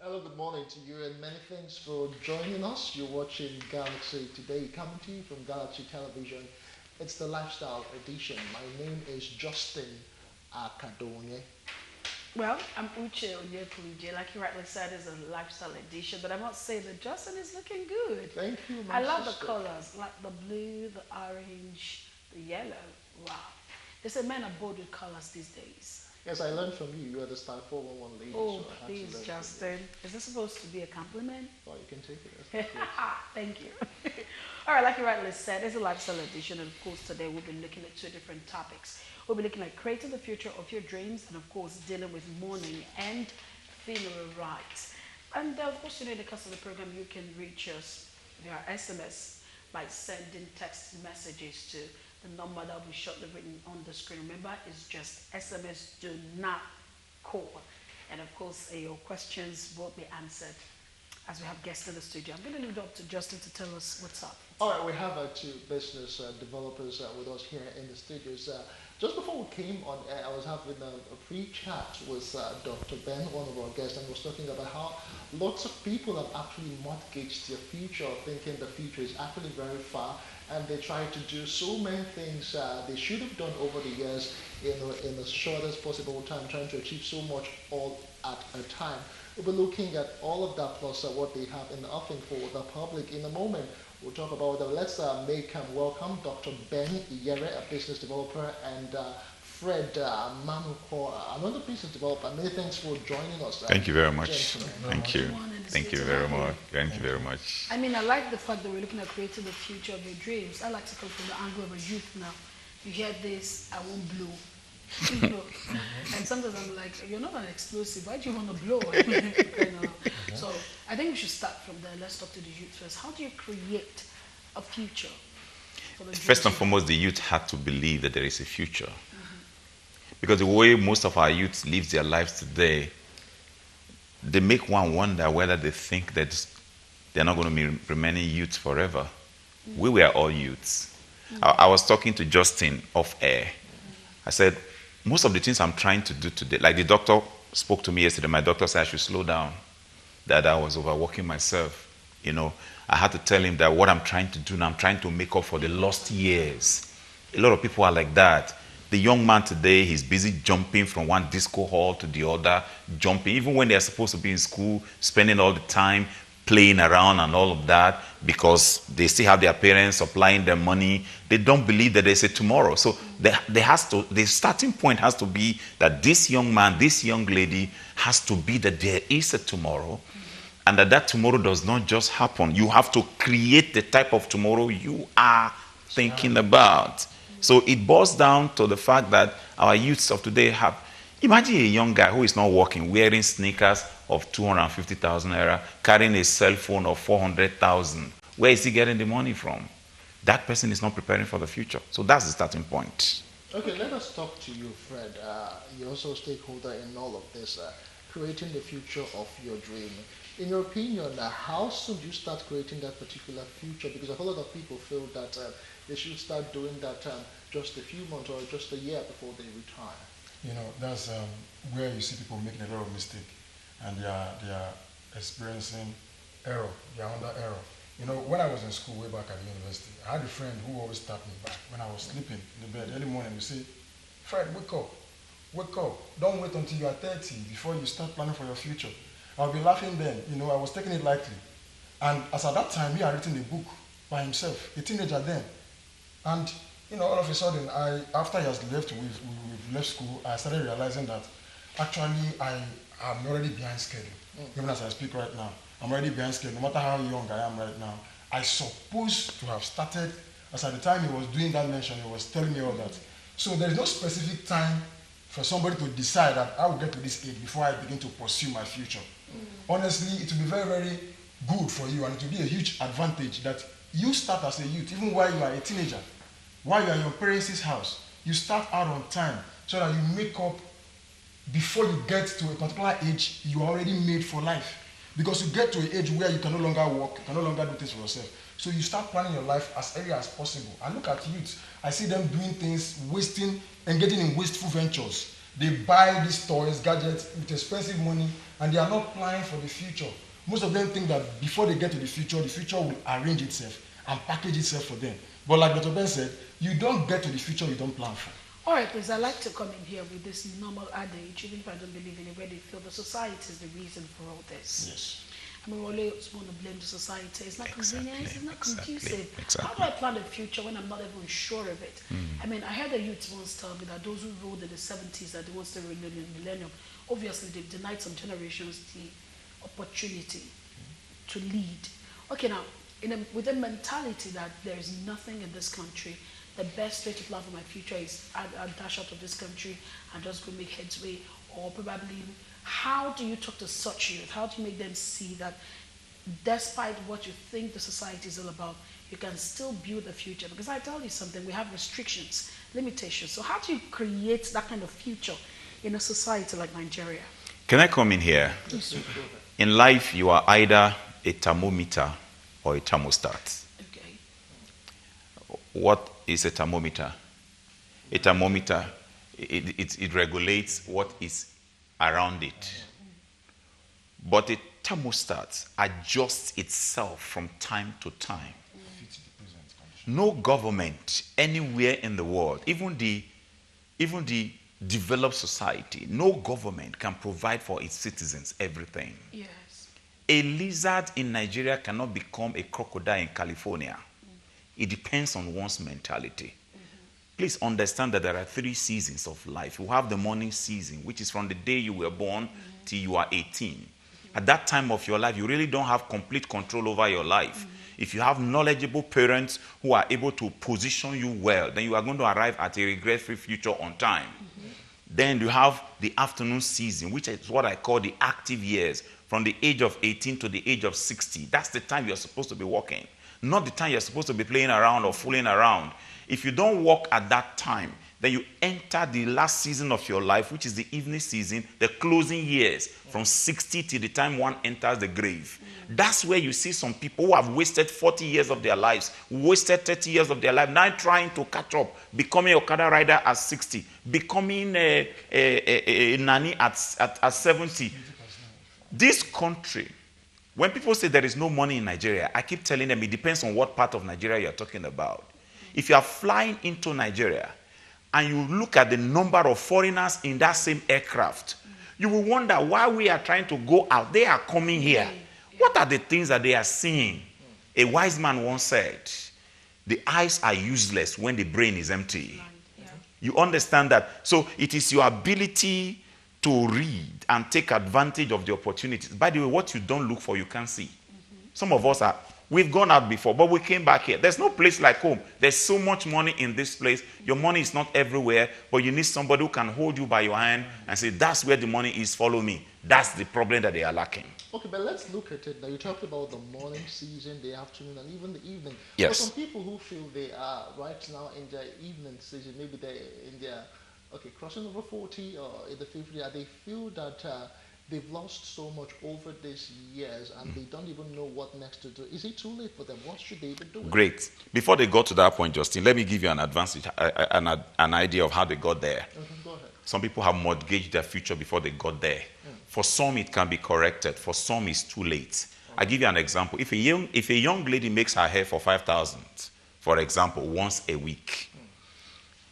Hello, good morning to you, and many thanks for joining us. You're watching Galaxy today, coming to you from Galaxy Television. It's the lifestyle edition. My name is Justin Akadonye. Well, I'm Uche Onyekunje. Like you rightly said, it's a lifestyle edition, but I must say that Justin is looking good. Thank you, I my love the sister. colors, like the blue, the orange, the yellow. Wow. They say men are bold with colors these days. Yes, I learned from you. You are the Star 411 lady, Oh, so I had to please, learn from you. Justin. Is this supposed to be a compliment? Well, you can take it as that, yes. Thank you. All right, like you rightly said, it's a lifestyle edition, and of course, today we'll be looking at two different topics. We'll be looking at creating the future of your dreams, and of course, dealing with mourning and funeral rites. And of course, in the course of the program, you can reach us via SMS by sending text messages to the number that will be shortly written on the screen. Remember, it's just SMS, do not call. And of course, your questions will be answered as we have guests in the studio. I'm going to leave it up to Justin to tell us what's up. All right, we have two business developers with us here in the studios. Just before we came on air, I was having a pre-chat with Dr. Ben, one of our guests, and was talking about how lots of people have actually mortgaged their future, thinking the future is actually very far, and they try to do so many things they should have done over the years in the shortest possible time, trying to achieve so much all at a time. We'll be looking at all of that plus what they have in the offering for the public in a moment. We'll talk about that. Let's make welcome Dr. Ben Iyere, a business developer, and Fred Manuko, another business developer. Many thanks for joining us. Thank you very much. Gentlemen. Thank you. Everyone in the Thank you city. very much. Thank you very much. I mean, I like the fact that we're looking at creating the future of your dreams. I like to come from the angle of a youth now. You hear this, I won't blow. You know, and sometimes I'm like, you're not an explosive. Why do you want to blow? So I think we should start from there. Let's talk to the youth first. How do you create a future for the First and dreams? foremost, the youth had to believe that there is a future. Because the way most of our youth live their lives today, they make one wonder whether they think that they're not going to be remaining youths forever. We were all youths. I was talking to Justin off air. I said, most of the things I'm trying to do today, like the doctor spoke to me yesterday, my doctor said I should slow down, that I was overworking myself. I had to tell him that what I'm trying to do now, I'm trying to make up for the lost years. A lot of people are like that. The young man today, he's busy jumping from one disco hall to the other, jumping, even when they're supposed to be in school, spending all the time playing around and all of that, because they still have their parents supplying them money. They don't believe that there's a tomorrow. So the starting point has to be that this young man, this young lady has to be that there is a tomorrow, and that tomorrow does not just happen. You have to create the type of tomorrow you are thinking about. So it boils down to the fact that our youths of today have, imagine a young guy who is not working, wearing sneakers of 250,000 naira, carrying a cell phone of 400,000. Where is he getting the money from? That person is not preparing for the future. So that's the starting point. Okay, let us talk to you, Fred. You're also a stakeholder in all of this, creating the future of your dream. In your opinion, how soon do you start creating that particular future? Because a whole lot of people feel that they should start doing that just a few months or just a year before they retire. That's where you see people making a lot of mistake, and they are experiencing error. They are under error. When I was in school way back at the university, I had a friend who always tapped me back when I was sleeping in the bed early morning. He say, "Fred, wake up! Don't wait until you are 30 before you start planning for your future." I'll be laughing then. I was taking it lightly, and as at that time, he had written a book by himself, a teenager then, and all of a sudden, after he has we've left school, I started realizing that actually I am already behind schedule. Even as I speak right now, I'm already behind schedule. No matter how young I am right now, I supposed to have started. As at the time he was doing that mention, he was telling me all that. So there is no specific time for somebody to decide that I will get to this age before I begin to pursue my future. Honestly, it will be very, very good for you, and it will be a huge advantage that you start as a youth, even while you are a teenager. While you are in your parents' house, you start out on time so that you make up before you get to a particular age you are already made for life. Because you get to an age where you can no longer work, you can no longer do things for yourself. So you start planning your life as early as possible. I look at youth, I see them doing things, wasting, engaging in wasteful ventures. They buy these toys, gadgets with expensive money, and they are not planning for the future. Most of them think that before they get to the future will arrange itself and package itself for them. But like Dr. Ben said, you don't get to the future you don't plan for. All right, please, I'd like to come in here with this normal adage, even if I don't believe in it, where they feel the society is the reason for all this. Yes. And we always want to blame the society. It's not convenient, it's not conducive. Exactly. How do I plan the future when I'm not even sure of it? I mean, I heard the youth once tell me that those who ruled in the 70s, that they want to renew the millennium, obviously they've denied some generations the opportunity to lead. Okay, now, with a mentality that there is nothing in this country, the best way to plan for my future is I'll dash out of this country and just go make headway, or probably, how do you talk to such youth? How do you make them see that despite what you think the society is all about, you can still build a future? Because I tell you something, we have restrictions, limitations. So how do you create that kind of future in a society like Nigeria? Can I come in here? Yes. In life, you are either a thermometer or a thermostat. Okay. What is a thermometer? A thermometer, it regulates what is around it. But a thermostat adjusts itself from time to time. No government anywhere in the world, even the developed society, no government can provide for its citizens everything. Yes. A lizard in Nigeria cannot become a crocodile in California. It depends on one's mentality. Please understand that there are 3 seasons of life. You have the morning season, which is from the day you were born till you are 18. At that time of your life, you really don't have complete control over your life. If you have knowledgeable parents who are able to position you well, then you are going to arrive at a regret-free future on time. Then you have the afternoon season, which is what I call the active years, from the age of 18 to the age of 60. That's the time you're supposed to be working, not the time you're supposed to be playing around or fooling around. If you don't work at that time, then you enter the last season of your life, which is the evening season, the closing years, from 60 till the time one enters the grave. That's where you see some people who have wasted 40 years of their lives, wasted 30 years of their life, now trying to catch up, becoming a Okada rider at 60, becoming a nanny at 70. This country, when people say there is no money in Nigeria, I keep telling them it depends on what part of Nigeria you're talking about. If you are flying into Nigeria and you look at the number of foreigners in that same aircraft, you will wonder why we are trying to go out. They are coming here. What are the things that they are seeing? A wise man once said, the eyes are useless when the brain is empty. You understand that? So it is your ability to read and take advantage of the opportunities. By the way, what you don't look for, you can't see. Some of us we've gone out before, but we came back here. There's no place like home. There's so much money in this place. Your money is not everywhere, but you need somebody who can hold you by your hand and say, that's where the money is, follow me. That's the problem that they are lacking. Okay, but let's look at it now. You talked about the morning season, the afternoon, and even the evening. Yes. For some people who feel they are right now in their evening season, maybe they're in their, crossing over 40 or in the 50s, they feel that they've lost so much over these years and they don't even know what next to do. Is it too late for them? What should they even do? Great. Before they got to that point, Justin, let me give you an advantage, an idea of how they got there. Okay, go ahead. Some people have mortgaged their future before they got there. For some, it can be corrected. For some, it's too late. I'll give you an example. If a young lady makes her hair for 5,000, for example, once a week,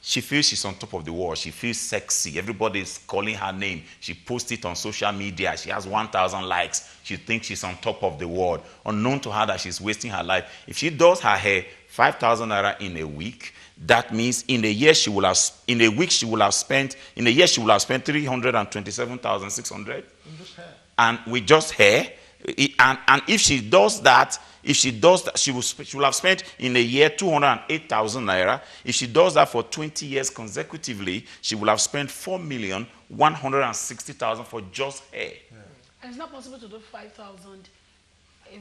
she feels she's on top of the world. She feels sexy. Everybody is calling her name. She posts it on social media. She has 1,000 likes. She thinks she's on top of the world. Unknown to her that she's wasting her life. If she does her hair 5,000 naira in a week, that means in a year she will have, in a week she will have spent, in a year she will have spent 327,600. Just hair. And with just hair, and if she does that, she will have spent in a year 208,000 naira. If she does that for 20 years consecutively, she will have spent 4,160,000 for just hair. And it's not possible to do 5,000.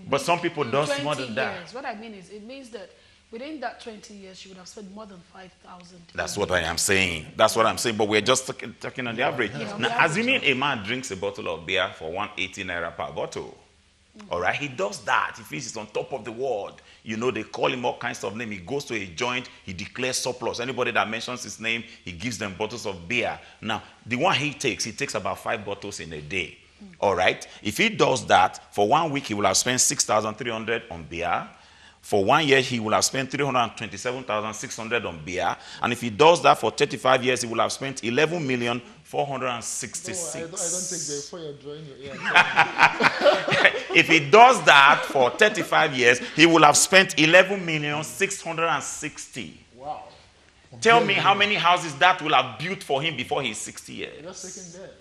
But some people do more than that. What I mean is, it means that within that 20 years, she would have spent more than 5,000. That's what I am saying. That's what I'm saying. But we're just talking on the average. Yeah, Now, assuming a man drinks a bottle of beer for 180 naira per bottle, All right, he does that. He feels he's on top of the world. You know, they call him all kinds of names. He goes to a joint, he declares surplus. Anybody that mentions his name, he gives them bottles of beer. Now, the one he takes about 5 bottles in a day. All right, if he does that for 1 week, he will have spent 6,300 on beer. For 1 year, he will have spent 327,600 on beer. And if he does that for 35 years, he will have spent 11,466. No, I don't think before you're drawing your ear. If he does that for 35 years, he will have spent 11,660. Wow. Tell me how many houses that will have built for him before he's 60 years. Just taking that.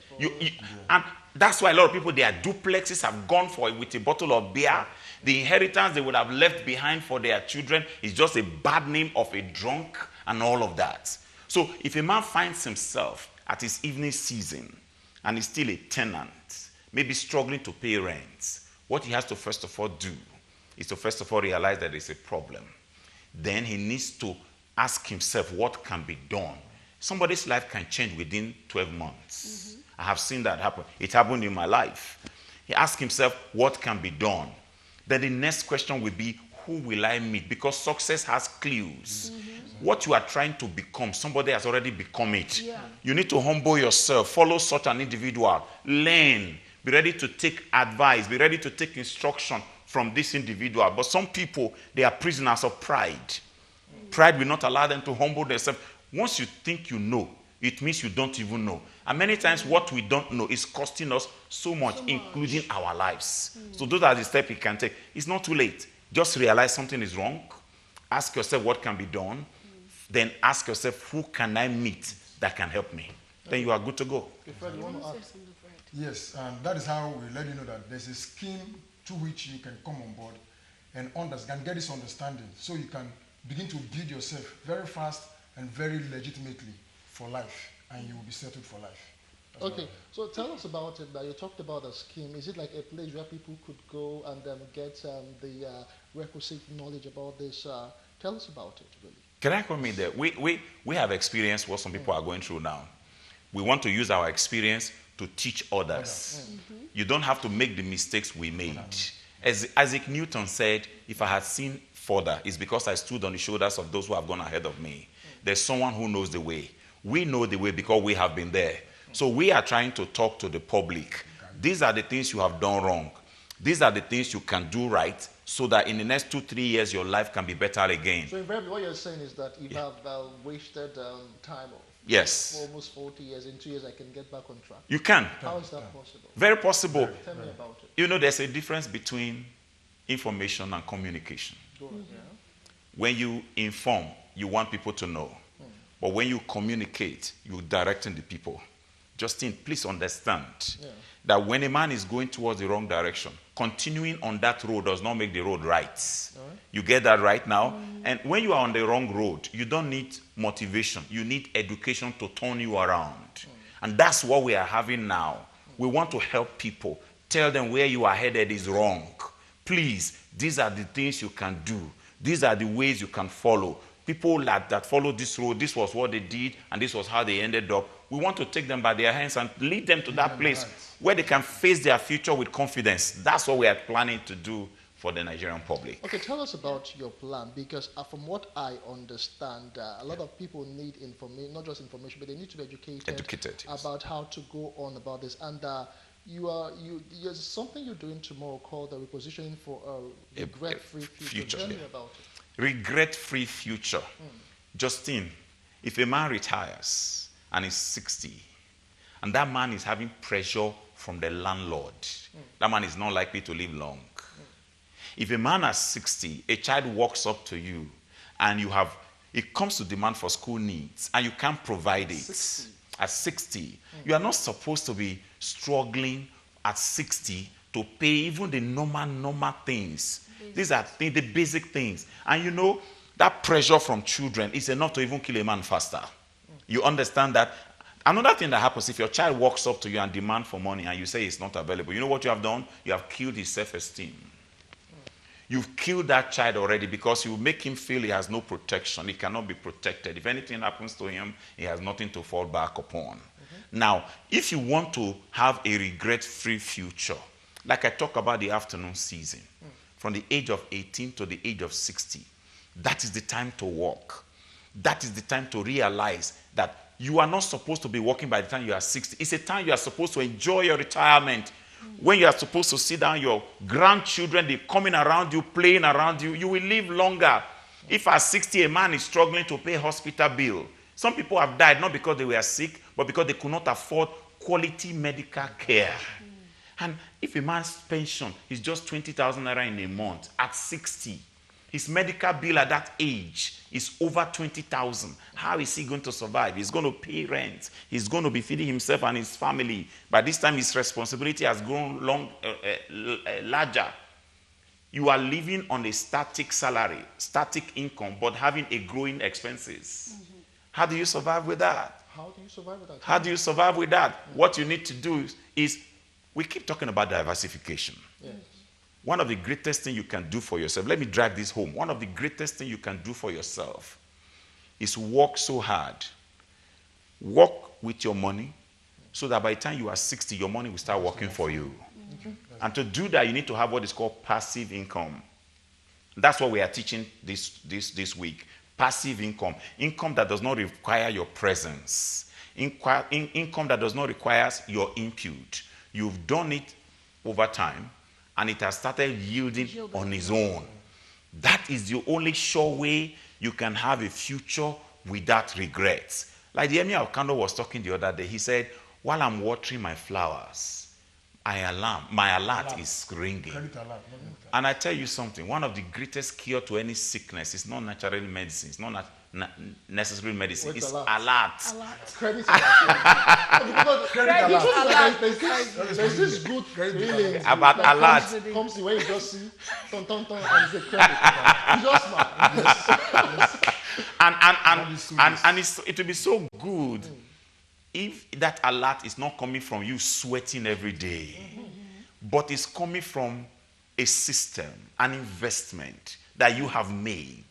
And that's why a lot of people, their duplexes have gone for it with a bottle of beer. The inheritance they would have left behind for their children is just a bad name of a drunk and all of that. So if a man finds himself at his evening season and is still a tenant, maybe struggling to pay rent, what he has to first of all do is to first of all realize that there's a problem. Then he needs to ask himself what can be done. Somebody's life can change within 12 months. I have seen that happen. It happened in my life. He asked himself what can be done. Then the next question will be, who will I meet? Because success has clues. What you are trying to become, somebody has already become it. Yeah. You need to humble yourself, follow such an individual, learn, be ready to take advice, be ready to take instruction from this individual. But some people, they are prisoners of pride. Pride will not allow them to humble themselves. Once you think you know, it means you don't even know. And many times what we don't know is costing us so much, including our lives. So those are the steps you can take. It's not too late. Just realize something is wrong. Ask yourself what can be done. Then ask yourself, who can I meet that can help me? Then you are good to go. Fred, you want to add? Yes, and that is how we let you know that there's a scheme to which you can come on board and understand, get this understanding, so you can begin to build yourself very fast and very legitimately for life, and you will be settled for life. Okay, so tell us about it. You talked about a scheme. Is it like a place where people could go and get the requisite knowledge about this? Tell us about it, really. Can I come in there? We have experienced what some people are going through now. We want to use our experience to teach others. You don't have to make the mistakes we made. As Isaac Newton said, if I had seen further, it's because I stood on the shoulders of those who have gone ahead of me. There's someone who knows the way. We know the way because we have been there. So we are trying to talk to the public. These are the things you have done wrong. These are the things you can do right, so that in the next 2-3 years, your life can be better again. So invariably, what you're saying is that you have wasted time Yes. for almost 40 years. In 2 years, I can get back on track. You can. How is that possible? Very possible. Tell me about it. You know, there's a difference between information and communication. Go on. Yeah. When you inform, you want people to know. But when you communicate, you're directing the people. Justine, please understand that when a man is going towards the wrong direction, continuing on that road does not make the road right. You get that right now? And when you are on the wrong road, you don't need motivation. You need education to turn you around. And that's what we are having now. We want to help people. Tell them where you are headed is wrong. Please, these are the things you can do. These are the ways you can follow. People that follow this road, this was what they did, and this was how they ended up. We want to take them by their hands and lead them to that place where they can face their future with confidence. That's what we are planning to do for the Nigerian public. Okay, tell us about your plan, because from what I understand, a lot of people need information, not just information, but they need to be educated Yes. about how to go on about this. And there's something you're doing tomorrow called the repositioning for a regret-free future. Tell me about it. Regret-free future. Justine, if a man retires and is 60, and that man is having pressure from the landlord, that man is not likely to live long. If a man at 60, a child walks up to you, and it comes to demand for school needs, and you can't provide it. 60. At 60, you are not supposed to be struggling at 60 to pay even the normal things. These are the basic things. And you know, that pressure from children is enough to even kill a man faster. You understand that? Another thing that happens, if your child walks up to you and demands for money and you say it's not available, you know what you have done? You have killed his self-esteem. You've killed that child already, because you make him feel he has no protection. He cannot be protected. If anything happens to him, he has nothing to fall back upon. Now, if you want to have a regret-free future, Like I talk about the afternoon season, from the age of 18 to the age of 60, that is the time to walk. That is the time to realize that you are not supposed to be working by the time you are 60. It's a time you are supposed to enjoy your retirement. When you are supposed to sit down, your grandchildren, they're coming around you, playing around you, you will live longer. If at 60 a man is struggling to pay hospital bill, some people have died not because they were sick, but because they could not afford quality medical care. And if a man's pension is just 20,000 naira in a month at 60, his medical bill at that age is over 20,000. How is he going to survive? He's going to pay rent. He's going to be feeding himself and his family. By this time, his responsibility has grown larger. You are living on a static salary, static income, but having a growing expenses. How do you survive with that? How do you survive with that? How do you survive with that? What you need to do is, we keep talking about diversification. Yes. One of the greatest things you can do for yourself, let me drag this home. One of the greatest things you can do for yourself is work so hard. Work with your money so that by the time you are 60, your money will start working for you. And to do that, you need to have what is called passive income. That's what we are teaching this week. Passive income. Income that does not require your presence. Income that does not require your input. You've done it over time, and it has started yielding on its own. That is the only sure way you can have a future without regrets. Like the Emir of Kano was talking the other day, he said, while I'm watering my flowers, my alert is ringing. And I tell you something, one of the greatest cure to any sickness is not natural medicine, it's not necessary medicine, it's alert. Credit alert. Credit alert. There's this good feeling about alert. Comes the way you just see, and it's the credit. You just smile. And it will be so good if that alert is not coming from you sweating every day, but it's coming from a system, an investment that you have made,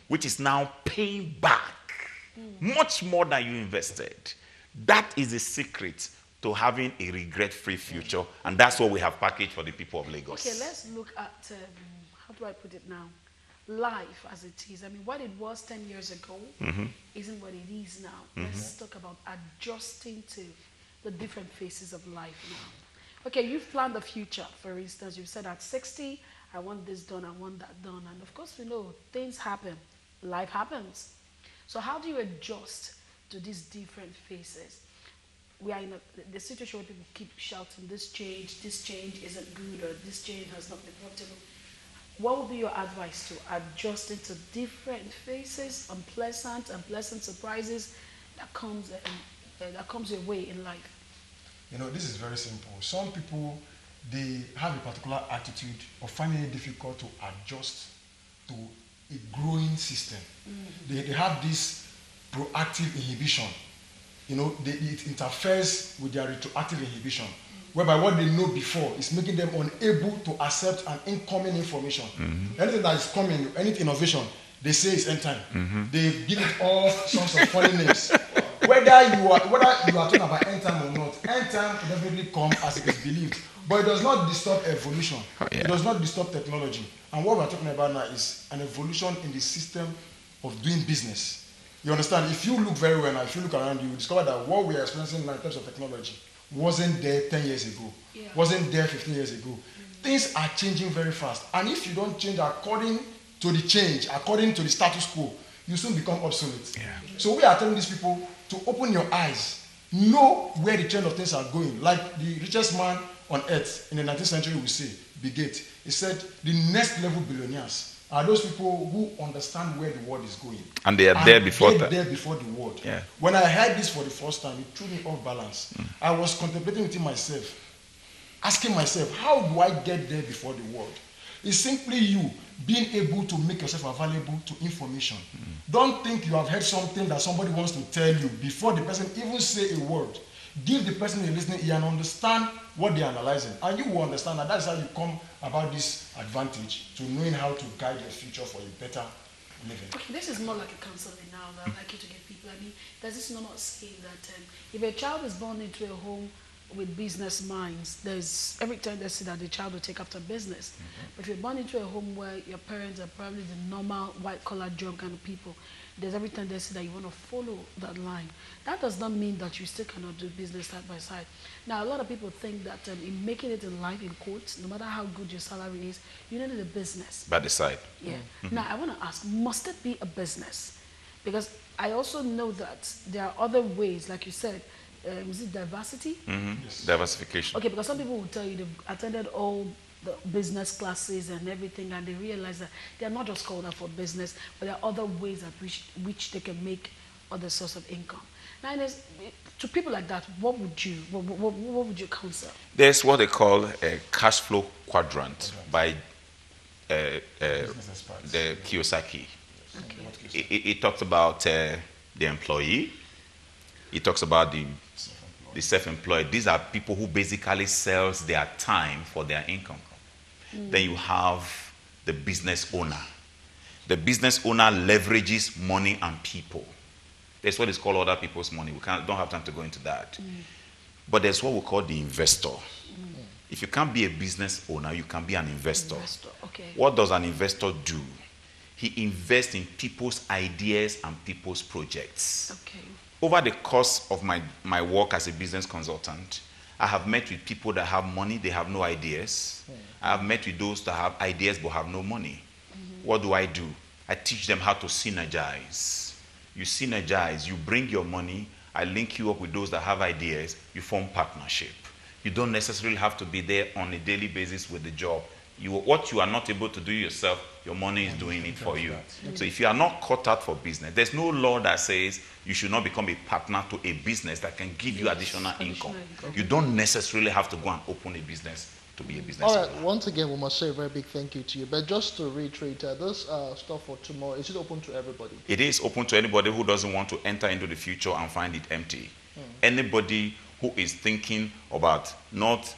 which is now paying back much more than you invested. That is the secret to having a regret-free future, and that's what we have packaged for the people of Lagos. Okay, let's look at, how do I put it now? Life as it is. I mean, what it was 10 years ago isn't what it is now. Let's talk about adjusting to the different phases of life now. Okay, you've planned the future. For instance, you've said at 60, I want this done, I want that done. And of course, we know things happen. Life happens. So how do you adjust to these different phases? We are in the situation where people keep shouting, this change isn't good, or this change has not been profitable. What would be your advice to adjusting to different phases, unpleasant and pleasant surprises that comes your way in life? You know, this is very simple. Some people, they have a particular attitude of finding it difficult to adjust to a growing system. They have this proactive inhibition. You know, it interferes with their retroactive inhibition, whereby what they know before is making them unable to accept an incoming information. Anything that is coming, any innovation, they say it's end time. They give it all sorts of funny names. Whether you are talking about end time or not, end time will definitely come as it is believed. But it does not disturb evolution. It does not disturb technology. And what we're talking about now is an evolution in the system of doing business. You understand? If you look very well now, if you look around you, discover that what we are experiencing now in terms of technology wasn't there 10 years ago, wasn't there 15 years ago. Things are changing very fast. And if you don't change according to the change, according to the status quo, you soon become obsolete. So we are telling these people to open your eyes, know where the trend of things are going. Like the richest man on earth in the 19th century will say, Bill Gates, he said the next level billionaires are those people who understand where the world is going. And they are there before that. There before the world. Yeah. When I heard this for the first time, it threw me off balance. I was contemplating within myself, asking myself, how do I get there before the world? It's simply you being able to make yourself available to information. Don't think you have heard something that somebody wants to tell you before the person even say a word. Give the person a listening ear and understand what they're analyzing. And you will understand that that's how you come about this advantage to knowing how to guide your future for a better living. Okay, this is more like a counseling now that I'd like you to give people. I mean, there's this normal saying that if a child is born into a home with business minds, there's every time they say that the child will take after business. But if you're born into a home where your parents are probably the normal white-collar job kind of people, there's every time they say that you want to follow that line. That does not mean that you still cannot do business side by side. Now, a lot of people think that in making it in life, in quotes, no matter how good your salary is, you need a business. By the side. Yeah. Now, I want to ask, must it be a business? Because I also know that there are other ways, like you said, is it diversity? Yes. Diversification. Okay, because some people will tell you they've attended all the business classes and everything, and they realize that they're not just called out for business, but there are other ways at which they can make other source of income. Now, to people like that, what would you counsel? There's what they call a cash flow quadrant by the Kiyosaki. Okay. It talks about the employee. It talks about the self-employed. These are people who basically sells their time for their income. Then you have the business owner. The business owner leverages money and people. That's what is called other people's money. We don't have time to go into that. But there's what we call the investor. If you can't be a business owner, you can be an investor. Okay. What does an investor do? He invests in people's ideas and people's projects. Okay. Over the course of my work as a business consultant, I have met with people that have money, they have no ideas. I have met with those that have ideas but have no money. What do? I teach them how to synergize. You synergize, you bring your money, I link you up with those that have ideas, you form partnership. You don't necessarily have to be there on a daily basis with the job. What you are not able to do yourself, your money is doing it for you. So if you are not cut out for business, there's no law that says you should not become a partner to a business that can give you additional income. You don't necessarily have to go and open a business to be a business All right, owner. once again, we must say a very big thank you to you. But just to reiterate, this stuff for tomorrow, is it open to everybody? It is open to anybody who doesn't want to enter into the future and find it empty. Anybody who is thinking about not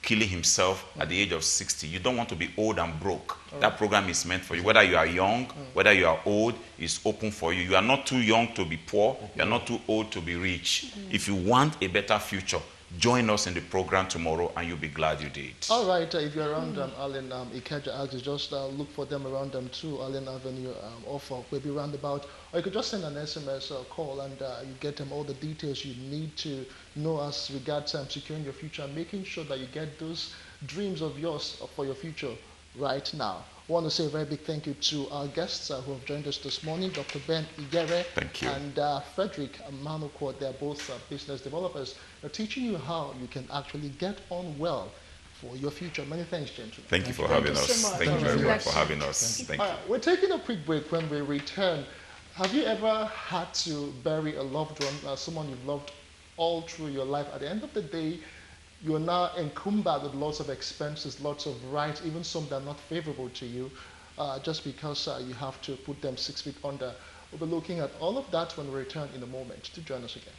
killing himself at the age of 60. You don't want to be old and broke. That program is meant for you. Whether you are young, whether you are old, it's open for you. You are not too young to be poor. You are not too old to be rich. If you want a better future, join us in the program tomorrow and you'll be glad you did. All right, if you're around Allen Ikeja Axis, just look for them around them too, Allen Avenue, off of maybe roundabout, or you could just send an SMS or call and you get them all the details you need to know as regards securing your future and making sure that you get those dreams of yours for your future right now. I want to say a very big thank you to our guests who have joined us this morning, Dr. Ben Igere Thank you. and Frederick Manukwa. They're both business developers. They're teaching you how you can actually get on well for your future. Many thanks, gentlemen. Thank you for having you us. so much. Thank you very much for Thank you. having us. Thank you. We're taking a quick break. When we return, have you ever had to bury a loved one, someone you've loved all through your life? At the end of the day, you're now encumbered with lots of expenses, lots of rights, even some that are not favorable to you, just because you have to put them 6 feet under. We'll be looking at all of that when we return in a moment. To join us again.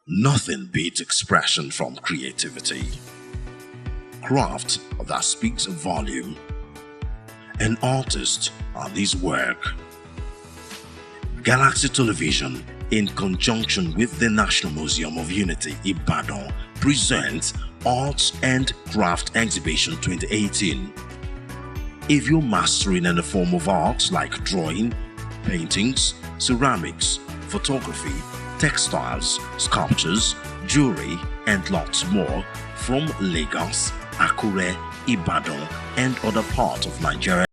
Nothing beats expression from creativity. Craft that speaks volume. An artist and his work. Galaxy Television, in conjunction with the National Museum of Unity, Ibadan, presents Arts and Craft Exhibition 2018. If you're mastering any form of art like drawing, paintings, ceramics, photography, textiles, sculptures, jewelry, and lots more from Lagos, Akure, Ibadan, and other parts of Nigeria,